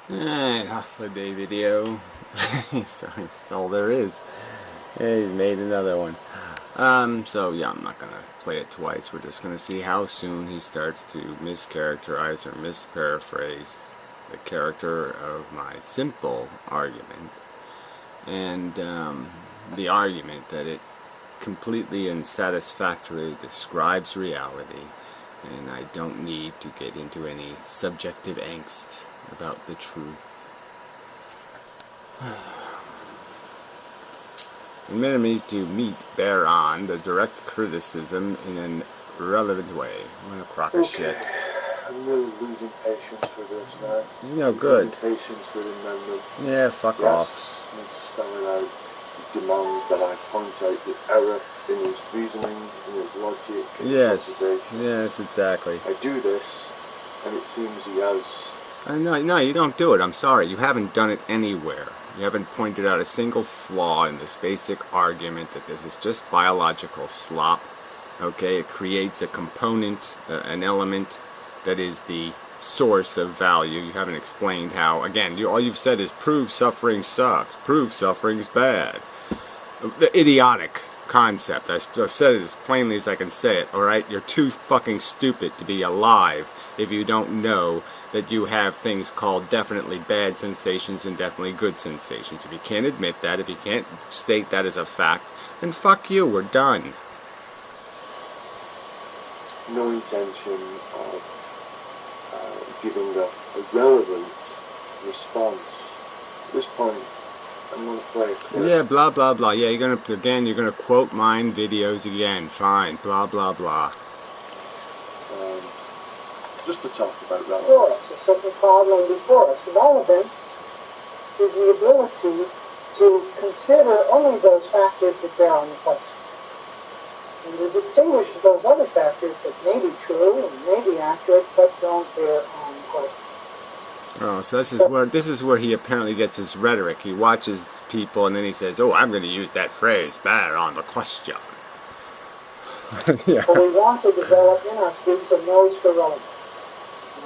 Half a day video. So that's all there is. Hey, he made another one. So yeah, I'm not gonna play it twice. We're just gonna see how soon he starts to mischaracterize or misparaphrase the character of my simple argument, and the argument that it completely and satisfactorily describes reality, and I don't need to get into any subjective angst about the truth. Inmendham needs to bear on the direct criticism in an relevant way. What a crock of shit. I'm really losing patience with this now. Good. Losing patience with Inmendham. Yeah, fuck off. Me to spell it out. He demands that I point out the error in his reasoning, in his logic, in his observation. Yes, exactly. I do this, and it seems he has... No, you don't do it. I'm sorry. You haven't done it anywhere. You haven't pointed out a single flaw in this basic argument that this is just biological slop. Okay, it creates a component, an element that is the source of value. You haven't explained how. Again, all you've said is prove suffering sucks. Prove suffering's bad. The idiotic concept. I've said it as plainly as I can say it. All right, you're too fucking stupid to be alive if you don't know that you have things called definitely bad sensations and definitely good sensations. If you can't admit that, if you can't state that as a fact, then fuck you, we're done. No intention of giving a relevant response. At this point, I'm going to play it clear. Yeah, blah, blah, blah. Yeah, you're gonna quote mine videos again. Fine, blah, blah, blah. Just to talk about relevance. Before us, a certain problem before us. Relevance is the ability to consider only those factors that bear on the question, and to distinguish those other factors that may be true and may be accurate but don't bear on the question. Oh, so this is where he apparently gets his rhetoric. He watches people and then he says, "Oh, I'm going to use that phrase, bear on the question." Yeah. So we want to develop in our students a nose for relevance.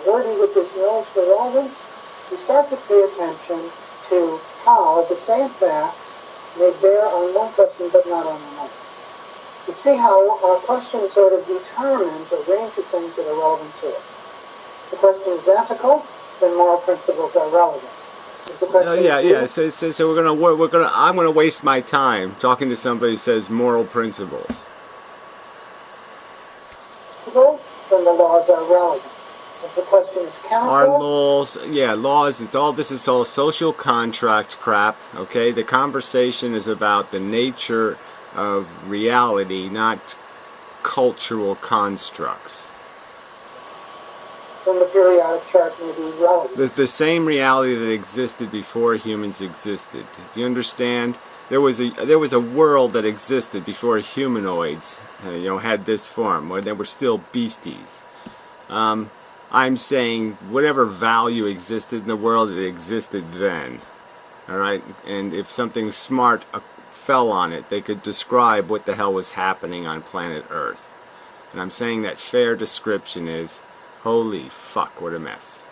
Working with this nose for relevance, we start to pay attention to how the same facts may bear on one question but not on another. To see how our question sort of determines a range of things that are relevant to it. If the question is ethical, then moral principles are relevant. So I'm gonna waste my time talking to somebody who says moral principles. Then the laws are relevant. If the question is chemical, our laws, laws. This is all social contract crap. Okay, the conversation is about the nature of reality, not cultural constructs. Then the periodic chart may be relevant. The same reality that existed before humans existed. You understand? There was a world that existed before humanoids, had this form, where they were still beasties. I'm saying whatever value existed in the world, it existed then. Alright? And if something smart fell on it, they could describe what the hell was happening on planet Earth. And I'm saying that fair description is, holy fuck, what a mess.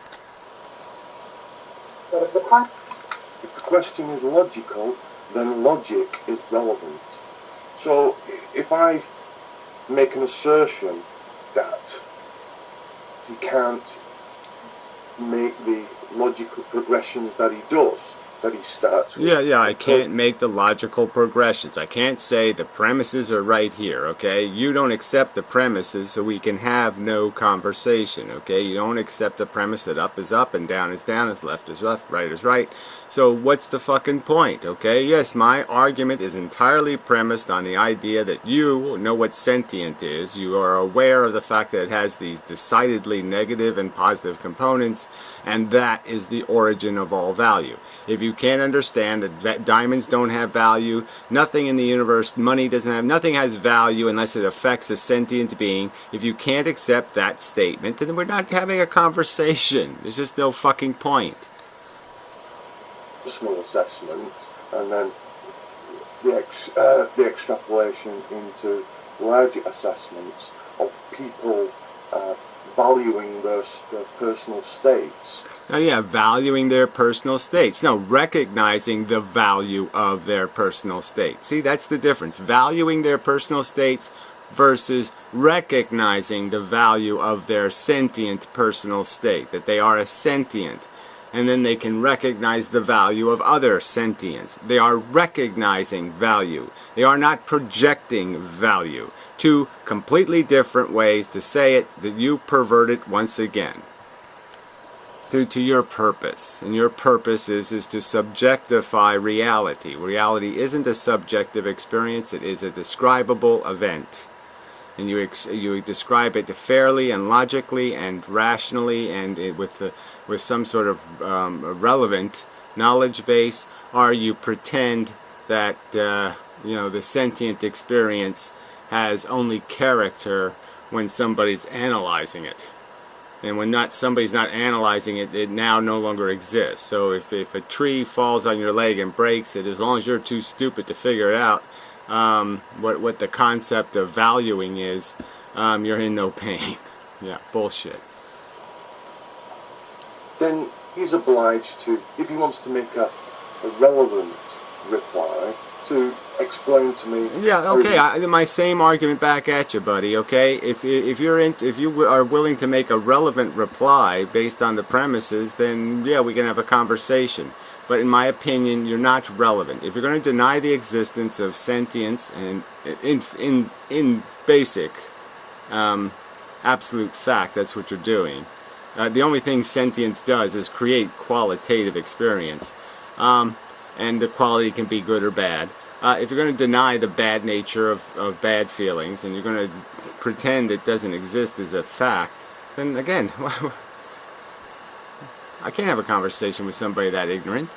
But if the question is logical, then logic is relevant. So if I make an assertion that he can't make the logical progressions that he does, that he starts with. Yeah, I can't make the logical progressions. I can't say the premises are right here, okay? You don't accept the premises, so we can have no conversation, okay? You don't accept the premise that up is up and down is down, is left is left, right is right. So what's the fucking point, okay? Yes, my argument is entirely premised on the idea that you know what sentient is. You are aware of the fact that it has these decidedly negative and positive components, and that is the origin of all value. If you can't understand that diamonds don't have value, nothing in the universe, money doesn't have, nothing has value unless it affects a sentient being. If you can't accept that statement, then we're not having a conversation. There's just no fucking point. Personal assessment, and then the extrapolation into larger assessments of people valuing their personal states. Oh yeah, valuing their personal states. No, recognizing the value of their personal state. See, that's the difference. Valuing their personal states versus recognizing the value of their sentient personal state, that they are a sentient. And then they can recognize the value of other sentients. They are recognizing value. They are not projecting value. Two completely different ways to say it that you pervert it once again. To your purpose. And your purpose is to subjectify reality. Reality isn't a subjective experience, it is a describable event. And you describe it fairly and logically and rationally and with some sort of relevant knowledge base, or you pretend that the sentient experience has only character when somebody's analyzing it. And when somebody's not analyzing it, it now no longer exists. So if a tree falls on your leg and breaks it, as long as you're too stupid to figure it out, what the concept of valuing is, you're in no pain. Yeah, bullshit. Then he's obliged to, if he wants to make a relevant reply, to explain to me. Yeah, okay. My same argument back at you, buddy. Okay, if you are willing to make a relevant reply based on the premises, then yeah, we can have a conversation. But in my opinion, you're not relevant. If you're going to deny the existence of sentience and in basic absolute fact, that's what you're doing. The only thing sentience does is create qualitative experience, and the quality can be good or bad. If you're going to deny the bad nature of bad feelings, and you're going to pretend it doesn't exist as a fact, then again, I can't have a conversation with somebody that ignorant.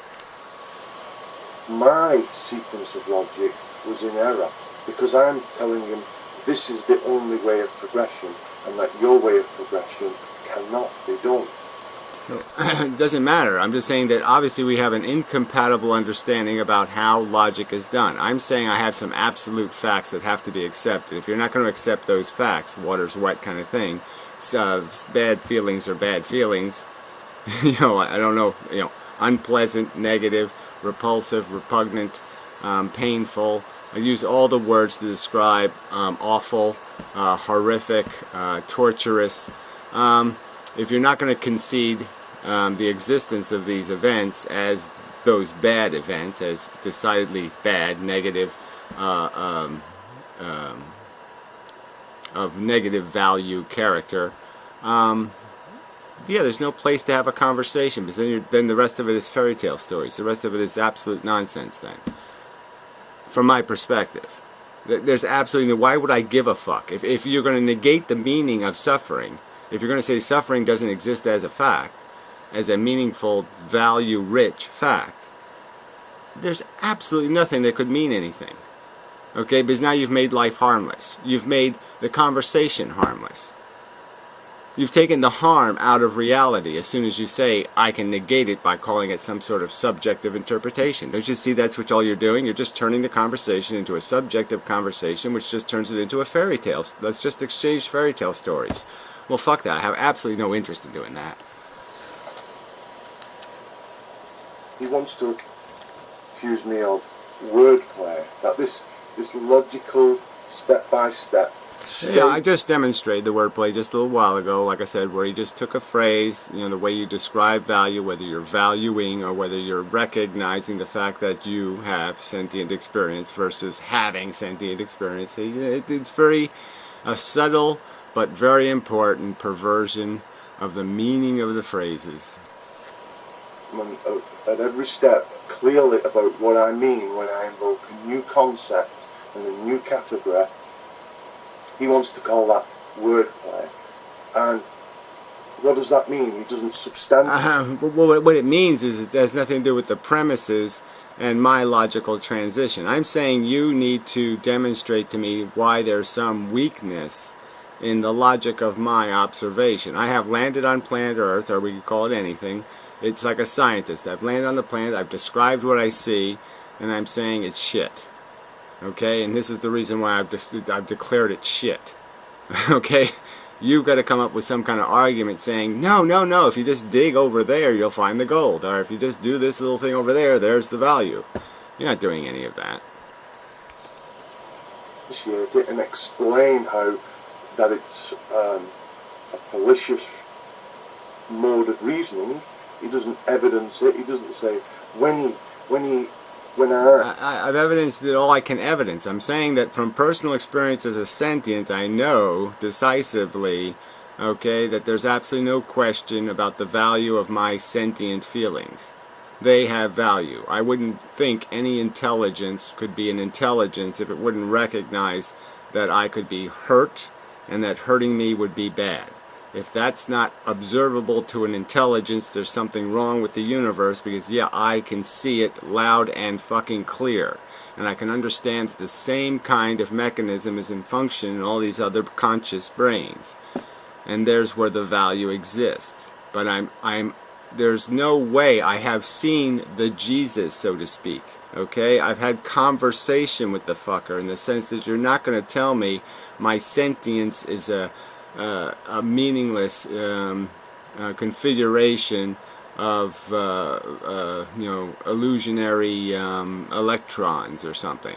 My sequence of logic was in error, because I'm telling him this is the only way of progression, and that your way of progression cannot be done. It doesn't matter. I'm just saying that obviously we have an incompatible understanding about how logic is done. I'm saying I have some absolute facts that have to be accepted. If you're not going to accept those facts, water's wet kind of thing, bad feelings are bad feelings, I don't know, unpleasant, negative, repulsive, repugnant, painful. I use all the words to describe awful, horrific, torturous. If you're not going to concede the existence of these events as those bad events, as decidedly bad, negative, of negative value character, yeah, there's no place to have a conversation, because then the rest of it is fairy tale stories. The rest of it is absolute nonsense then, from my perspective. There's absolutely no, why would I give a fuck? If you're going to negate the meaning of suffering, if you're going to say suffering doesn't exist as a fact, as a meaningful, value-rich fact, there's absolutely nothing that could mean anything. Okay, because now you've made life harmless. You've made the conversation harmless. You've taken the harm out of reality as soon as you say, I can negate it by calling it some sort of subjective interpretation. Don't you see that's what all you're doing? You're just turning the conversation into a subjective conversation, which just turns it into a fairy tale. Let's just exchange fairy tale stories. Well, fuck that. I have absolutely no interest in doing that. He wants to accuse me of wordplay, that this logical, step-by-step. Yeah, I just demonstrated the wordplay just a little while ago, like I said, where you just took a phrase, the way you describe value, whether you're valuing or whether you're recognizing the fact that you have sentient experience versus having sentient experience. It's very subtle but very important perversion of the meaning of the phrases. At every step, clearly about what I mean when I invoke a new concept and a new category. He wants to call that wordplay. And what does that mean? He doesn't substantiate. Well, what it means is it has nothing to do with the premises and my logical transition. I'm saying you need to demonstrate to me why there's some weakness in the logic of my observation. I have landed on planet Earth, or we could call it anything. It's like a scientist. I've landed on the planet, I've described what I see, and I'm saying it's shit. Okay, and this is the reason why I've declared it shit. Okay, you've got to come up with some kind of argument saying, no, no, no, if you just dig over there, you'll find the gold. Or if you just do this little thing over there, there's the value. You're not doing any of that. Appreciate it and explain how that it's a fallacious mode of reasoning. He doesn't evidence it. He doesn't say when I've evidenced it all I can evidence. I'm saying that from personal experience as a sentient, I know decisively, okay, that there's absolutely no question about the value of my sentient feelings. They have value. I wouldn't think any intelligence could be an intelligence if it wouldn't recognize that I could be hurt and that hurting me would be bad. If that's not observable to an intelligence, there's something wrong with the universe, because yeah, I can see it loud and fucking clear. And I can understand that the same kind of mechanism is in function in all these other conscious brains. And there's where the value exists. But there's no way I have seen the Jesus, so to speak. Okay? I've had conversation with the fucker in the sense that you're not going to tell me my sentience is a meaningless configuration of illusionary electrons or something.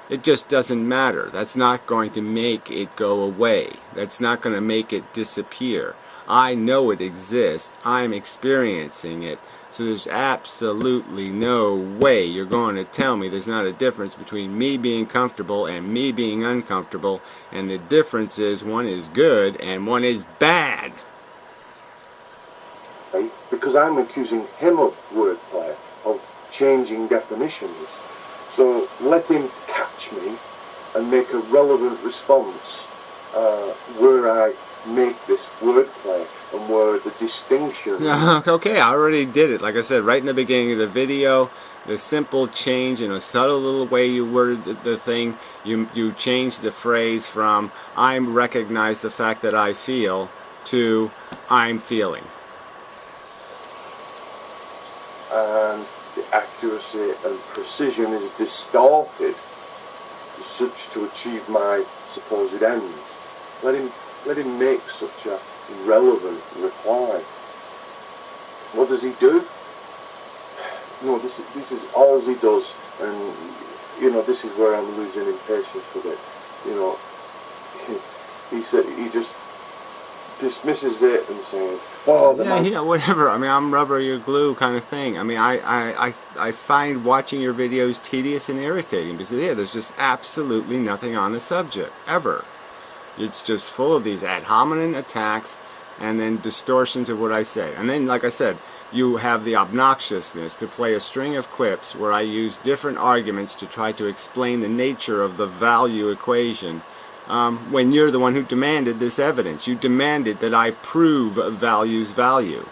It just doesn't matter. That's not going to make it go away. That's not going to make it disappear. I know it exists. I'm experiencing it. So there's absolutely no way you're going to tell me there's not a difference between me being comfortable and me being uncomfortable, and the difference is one is good and one is bad. Right? Because I'm accusing him of wordplay, of changing definitions. So let him catch me and make a relevant response where I make this wordplay and where the distinction. Okay, I already did it. Like I said, right in the beginning of the video, the simple change in a subtle little way you worded the thing, you changed the phrase from I recognize the fact that I feel to I'm feeling. And the accuracy and precision is distorted such to achieve my supposed ends. Let him make such a relevant reply. What does he do? No, this is all he does, and this is where I'm losing impatience with it. He just dismisses it and saying, "Oh, yeah, whatever." I mean, I'm rubber, you're glue, kind of thing. I mean, I find watching your videos tedious and irritating because there's just absolutely nothing on the subject ever. It's just full of these ad hominem attacks and then distortions of what I say. And then, like I said, you have the obnoxiousness to play a string of clips where I use different arguments to try to explain the nature of the value equation when you're the one who demanded this evidence. You demanded that I prove value's value.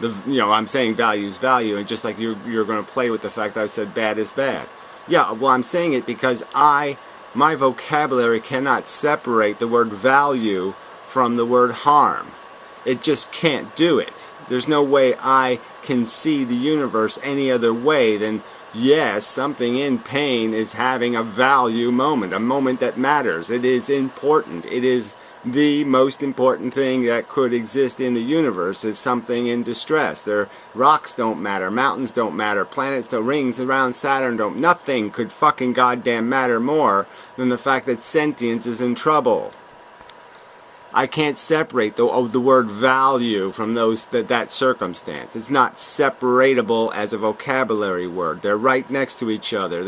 I'm saying value's value, and just like you're going to play with the fact that I said bad is bad. Yeah, well, I'm saying it because my vocabulary cannot separate the word value from the word harm. It just can't do it. There's no way I can see the universe any other way than, yes, something in pain is having a value moment, a moment that matters. It is important. It is the most important thing that could exist in the universe, is something in distress. Rocks don't matter, mountains don't matter, planets don't, rings around Saturn don't, nothing could fucking goddamn matter more than the fact that sentience is in trouble. I can't separate the word value from that circumstance. It's not separatable as a vocabulary word. They're right next to each other.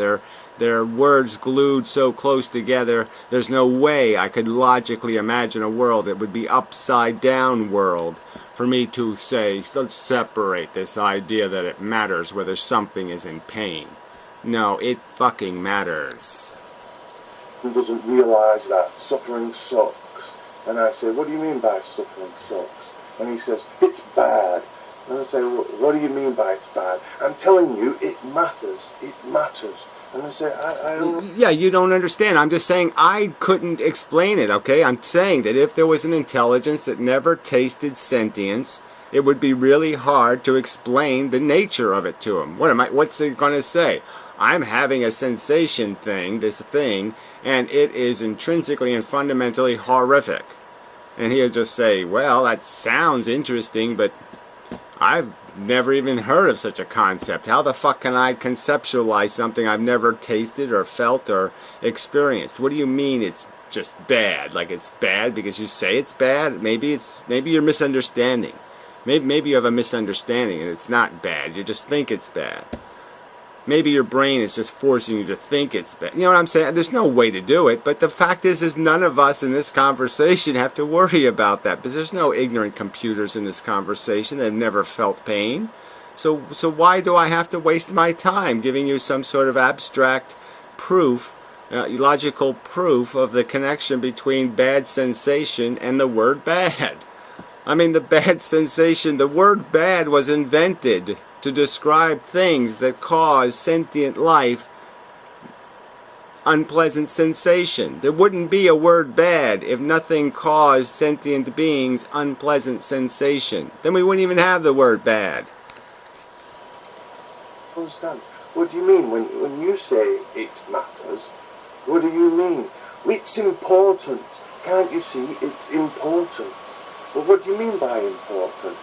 They're words glued so close together, there's no way I could logically imagine a world that would be upside down world for me to say, let's separate this idea that it matters whether something is in pain. No, it fucking matters. He doesn't realize that suffering sucks. And I say, what do you mean by suffering sucks? And he says, it's bad. And I say, well, what do you mean by it's bad? I'm telling you, it matters. It matters. And I say, I don't... Yeah, you don't understand. I'm just saying I couldn't explain it, okay? I'm saying that if there was an intelligence that never tasted sentience, it would be really hard to explain the nature of it to him. What's it going to say? I'm having a sensation thing, this thing, and it is intrinsically and fundamentally horrific. And he'll just say, well, that sounds interesting, but I've never even heard of such a concept. How the fuck can I conceptualize something I've never tasted or felt or experienced? What do you mean it's just bad? Like it's bad because you say it's bad? Maybe you're misunderstanding. Maybe you have a misunderstanding and it's not bad. You just think it's bad. Maybe your brain is just forcing you to think it's bad. You know what I'm saying? There's no way to do it, but the fact is none of us in this conversation have to worry about that, because there's no ignorant computers in this conversation that have never felt pain. So why do I have to waste my time giving you some sort of abstract proof, logical proof of the connection between bad sensation and the word bad? I mean, the bad sensation, the word bad was invented to describe things that cause sentient life unpleasant sensation. There wouldn't be a word bad if nothing caused sentient beings unpleasant sensation. Then we wouldn't even have the word bad. I understand. What do you mean when you say it matters? What do you mean? It's important. Can't you see? It's important. Well, what do you mean by important?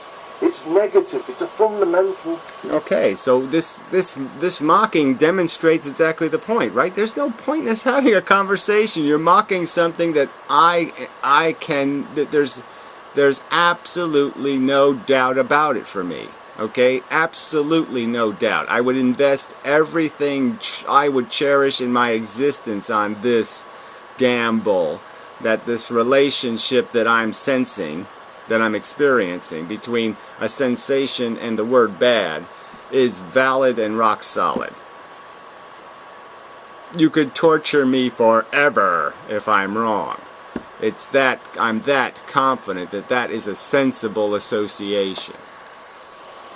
It's negative. It's a fundamental. Okay, so this mocking demonstrates exactly the point, right? There's no point in us having a conversation. You're mocking something that there's absolutely no doubt about it for me. Okay, absolutely no doubt. I would invest everything I would cherish in my existence on this gamble, that this relationship that I'm sensing, that I'm experiencing between a sensation and the word bad is valid and rock solid. You could torture me forever if I'm wrong. It's that I'm that confident that that is a sensible association.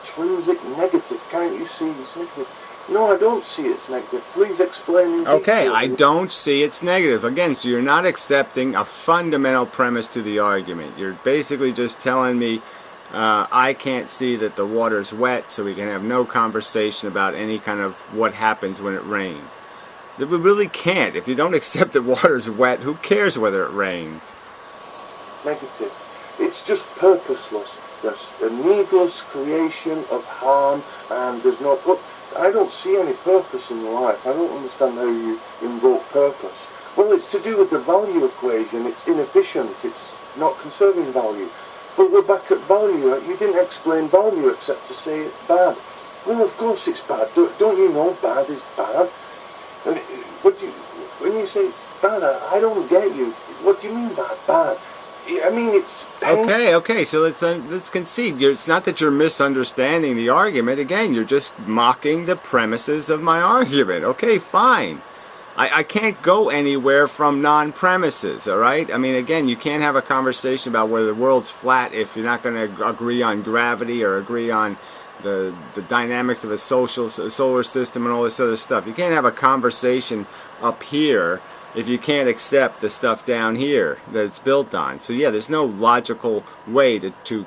Intrinsic negative. Can't you see it's negative? No, I don't see it's negative. Please explain in detail. Okay, I don't see it's negative. Again, so you're not accepting a fundamental premise to the argument. You're basically just telling me I can't see that the water's wet, so we can have no conversation about any kind of what happens when it rains. That we really can't. If you don't accept that water's wet, who cares whether it rains? Negative. It's just purposeless. There's a needless creation of harm, and there's no... I don't see any purpose in life. I don't understand how you invoke purpose. Well, it's to do with the value equation. It's inefficient. It's not conserving value. But we're back at value. You didn't explain value except to say it's bad. Well, of course it's bad. Don't you know bad is bad? And when you say it's bad, I don't get you. What do you mean by bad? I mean, it's pain. Okay, so let's concede. It's not that you're misunderstanding the argument. Again, you're just mocking the premises of my argument. Okay, fine. I can't go anywhere from non-premises, all right? I mean, again, you can't have a conversation about whether the world's flat if you're not going to agree on gravity or agree on the dynamics of a solar system and all this other stuff. You can't have a conversation up here if you can't accept the stuff down here that it's built on. So yeah, there's no logical way to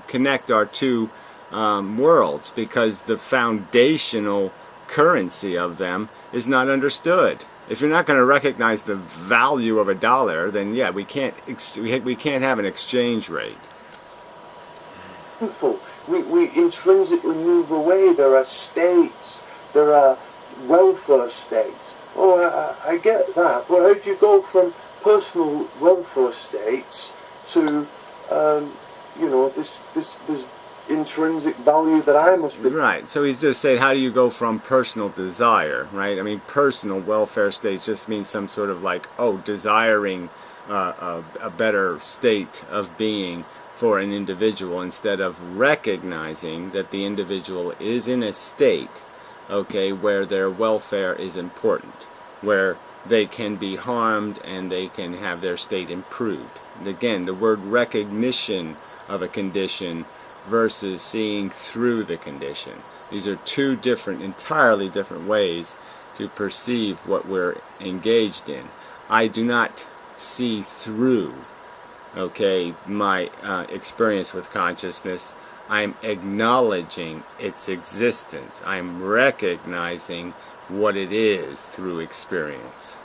connect our two worlds, because the foundational currency of them is not understood. If you're not going to recognize the value of a dollar, then yeah, we can't have an exchange rate. We intrinsically move away. There are states. There are welfare states. Oh, I get that, but how do you go from personal welfare states to, this intrinsic value that I must be... Right, so he's just saying, how do you go from personal desire, right? I mean, personal welfare states just means some sort of like, desiring a better state of being for an individual, instead of recognizing that the individual is in a state, okay, where their welfare is important, where they can be harmed and they can have their state improved. And again, the word recognition of a condition versus seeing through the condition. These are two entirely different ways to perceive what we're engaged in. I do not see through, okay, my experience with consciousness. I'm acknowledging its existence. I'm recognizing what it is through experience.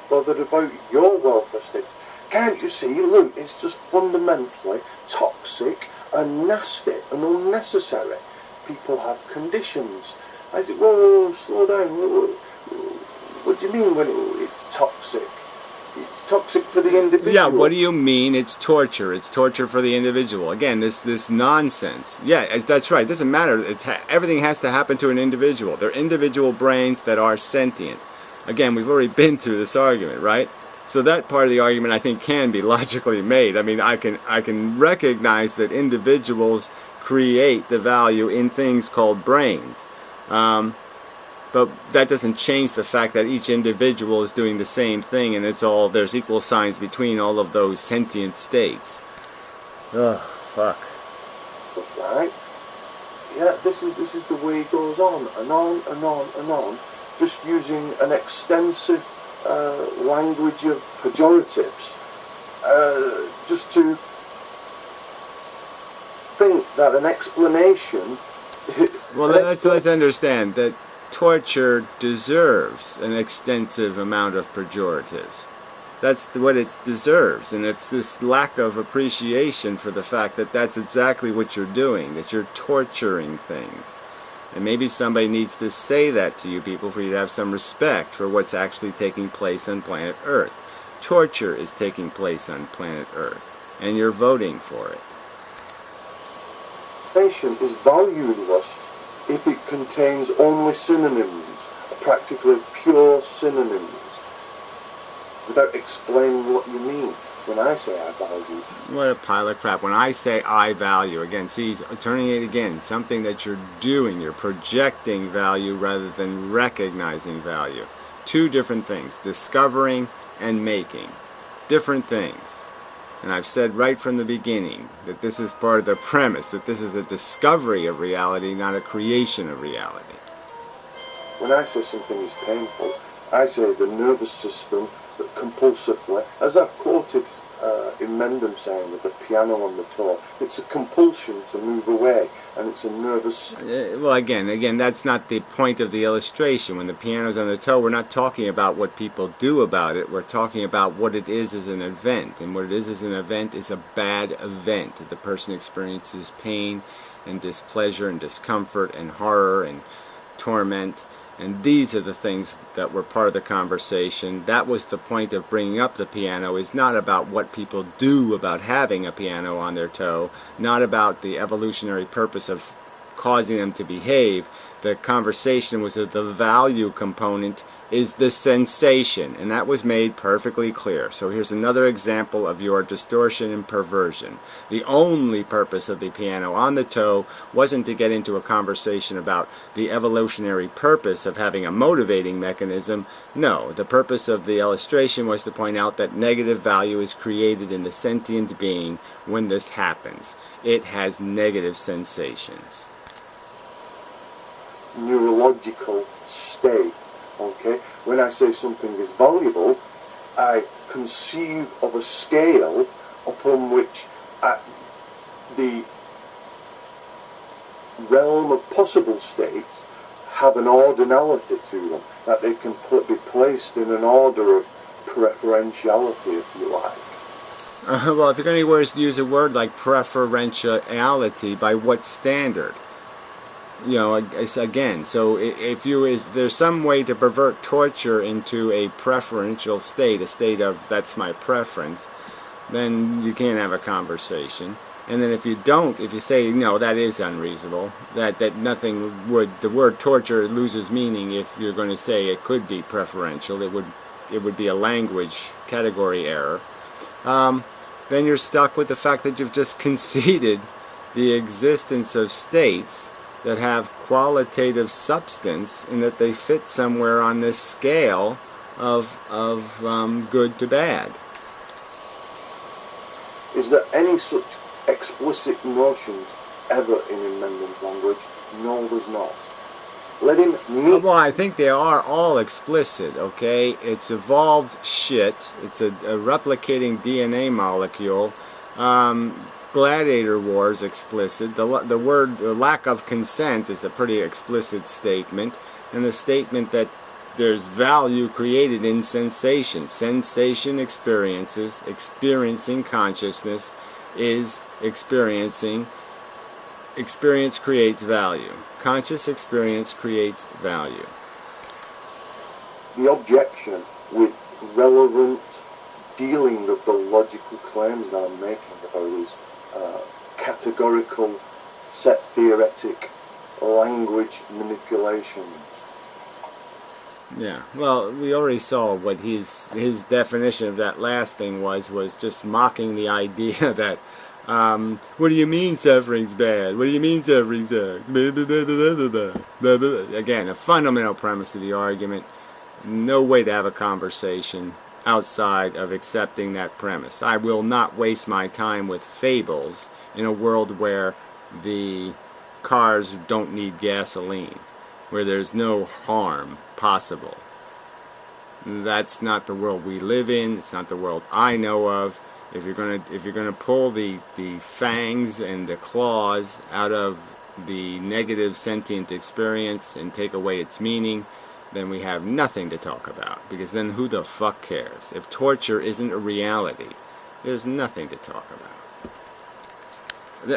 Bothered about your welfare states. Can't you see? Look, it's just fundamentally toxic and nasty and unnecessary. People have conditions. I said, whoa, slow down. What do you mean when it's toxic? It's toxic for the individual. Yeah, what do you mean it's torture? It's torture for the individual. Again, this nonsense. Yeah, that's right. It doesn't matter. Everything has to happen to an individual. They're individual brains that are sentient. Again, we've already been through this argument, right? So that part of the argument, I think, can be logically made. I mean, I can recognize that individuals create the value in things called brains. But that doesn't change the fact that each individual is doing the same thing, and there's equal signs between all of those sentient states. Ugh, fuck. That's right. Yeah, this is the way it goes on and on and on and on, just using an extensive language of pejoratives, just to think that an explanation. Well, let's understand that torture deserves an extensive amount of pejoratives. That's what it deserves, and it's this lack of appreciation for the fact that that's exactly what you're doing, that you're torturing things. And maybe somebody needs to say that to you people for you to have some respect for what's actually taking place on planet Earth. Torture is taking place on planet Earth, and you're voting for it. Nation is valueless if it contains only synonyms, practically pure synonyms, without explaining what you mean when I say I value. What a pile of crap. When I say I value, again, see, he's turning it again, something that you're doing, you're projecting value rather than recognizing value. Two different things, discovering and making. Different things. And I've said right from the beginning that this is part of the premise, that this is a discovery of reality, not a creation of reality. When I say something is painful, I say the nervous system that compulsively, as I've quoted Inmendham saying with the piano on the toe, it's a compulsion to move away, and it's a nervous... Well, again, that's not the point of the illustration. When the piano's on the toe, we're not talking about what people do about it. We're talking about what it is as an event, and what it is as an event is a bad event. The person experiences pain and displeasure and discomfort and horror and torment. And these are the things that were part of the conversation. That was the point of bringing up the piano, is not about what people do about having a piano on their toe, not about the evolutionary purpose of causing them to behave. The conversation was that the value component is the sensation, and that was made perfectly clear. So here's another example of your distortion and perversion. The only purpose of the piano on the toe wasn't to get into a conversation about the evolutionary purpose of having a motivating mechanism. No, the purpose of the illustration was to point out that negative value is created in the sentient being when this happens. It has negative sensations. Neurological state. Okay, when I say something is valuable, I conceive of a scale upon which the realm of possible states have an ordinality to them, that they can be placed in an order of preferentiality, if you like. Well, if you're going to use a word like preferentiality, by what standard? You know, again, so if there's some way to pervert torture into a preferential state, a state of that's my preference, then you can't have a conversation. And then if you don't, if you say no, that is unreasonable, that nothing would, the word torture loses meaning if you're going to say it could be preferential. It would be a language category error. Then you're stuck with the fact that you've just conceded the existence of states that have qualitative substance and that they fit somewhere on this scale of good to bad. Is there any such explicit notions ever in Inmendham's language? No, there's not. Let him meet... Well, I think they are all explicit, okay? It's evolved shit. It's a replicating DNA molecule. Gladiator wars explicit. The lack of consent is a pretty explicit statement, and the statement that there's value created in sensation. Sensation experiences, experiencing consciousness is experiencing. Experience creates value. Conscious experience creates value. The objection with relevant dealing of the logical claims that I'm making about these categorical, set theoretic language manipulations. Yeah, well, we already saw what his definition of that last thing was just mocking the idea that, what do you mean suffering's bad? What do you mean suffering sucks? Again, a fundamental premise of the argument. No way to have a conversation outside of accepting that premise. I will not waste my time with fables in a world where the cars don't need gasoline, where there's no harm possible. That's not the world we live in. It's not the world I know of. If you're gonna pull the fangs and the claws out of the negative sentient experience and take away its meaning, then we have nothing to talk about, because then who the fuck cares? If torture isn't a reality, there's nothing to talk about.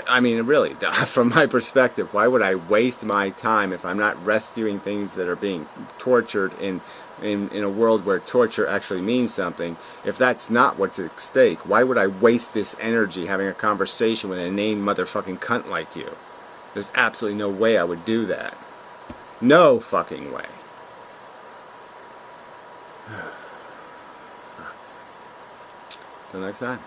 I mean, really, from my perspective, why would I waste my time if I'm not rescuing things that are being tortured in a world where torture actually means something? If that's not what's at stake, why would I waste this energy having a conversation with an inane motherfucking cunt like you? There's absolutely no way I would do that. No fucking way. Till next time.